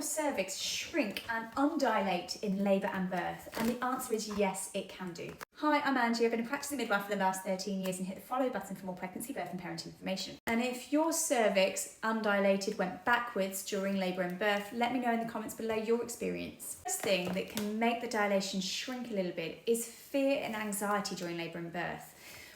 your cervix shrink and undilate in labour and birth? And the answer is yes, it can do. Hi, I'm Angie. I've been a practicing midwife for the last 13 years and hit the follow button for more pregnancy, birth and parenting information. And if your cervix undilated went backwards during labour and birth, let me know in the comments below your experience. The first thing that can make the dilation shrink a little bit is fear and anxiety during labour and birth.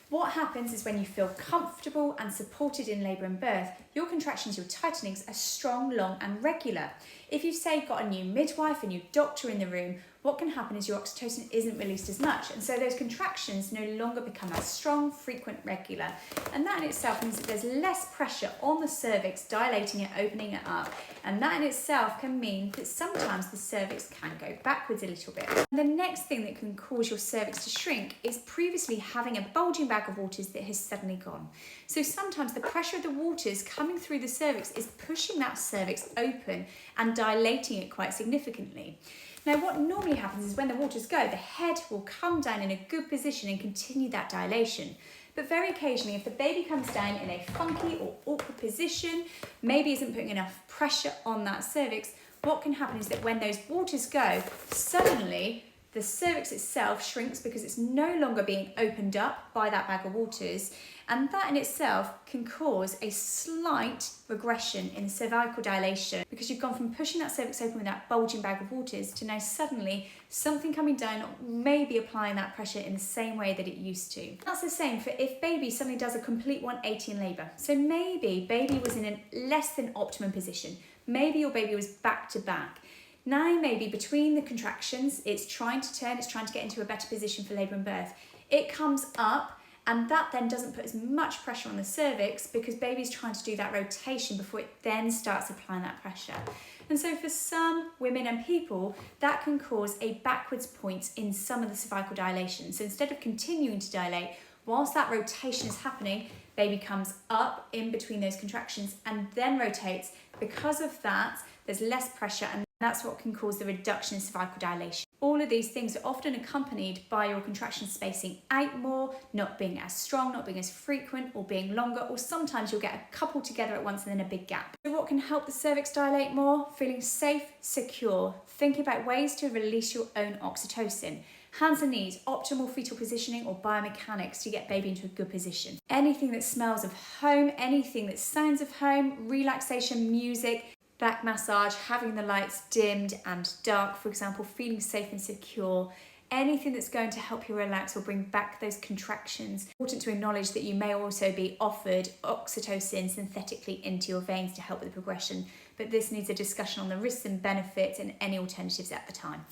What happens is when you feel comfortable and supported in labour and birth, your contractions, your tightenings are strong, long and regular. If you've, say, got a new midwife, a new doctor in the room, what can happen is your oxytocin isn't released as much, and so those contractions no longer become as strong, frequent, regular. And that in itself means that there's less pressure on the cervix, dilating it, opening it up, and that in itself can mean that sometimes the cervix can go backwards a little bit. And the next thing that can cause your cervix to shrink is previously having a bulging bag of waters that has suddenly gone. So sometimes the pressure of the waters coming through the cervix is pushing that cervix open and dilating it quite significantly. Now, what normally happens is when the waters go, the head will come down in a good position and continue that dilation. But very occasionally, if the baby comes down in a funky or awkward position, maybe isn't putting enough pressure on that cervix, what can happen is that when those waters go, suddenly the cervix itself shrinks because it's no longer being opened up by that bag of waters, and that in itself can cause a slight regression in cervical dilation because you've gone from pushing that cervix open with that bulging bag of waters to now suddenly something coming down, maybe applying that pressure in the same way that it used to. That's the same for if baby suddenly does a complete 180 in labour. So maybe baby was in a less than optimum position. Maybe your baby was back to back. Now maybe between the contractions, it's trying to turn, it's trying to get into a better position for labour and birth. It comes up, and that then doesn't put as much pressure on the cervix because baby's trying to do that rotation before it then starts applying that pressure. And so for some women and people, that can cause a backwards point in some of the cervical dilation. So instead of continuing to dilate, whilst that rotation is happening, baby comes up in between those contractions and then rotates. Because of that, there's less pressure, and that's what can cause the reduction in cervical dilation. All of these things are often accompanied by your contraction spacing out more, not being as strong, not being as frequent, or being longer, or sometimes you'll get a couple together at once and then a big gap. So what can help the cervix dilate more? Feeling safe, secure, thinking about ways to release your own oxytocin. Hands and knees, optimal fetal positioning or biomechanics to get baby into a good position. Anything that smells of home, anything that sounds of home, relaxation, music, back massage, having the lights dimmed and dark, for example, feeling safe and secure, anything that's going to help you relax or bring back those contractions. Important to acknowledge that you may also be offered oxytocin synthetically into your veins to help with the progression, but this needs a discussion on the risks and benefits and any alternatives at the time.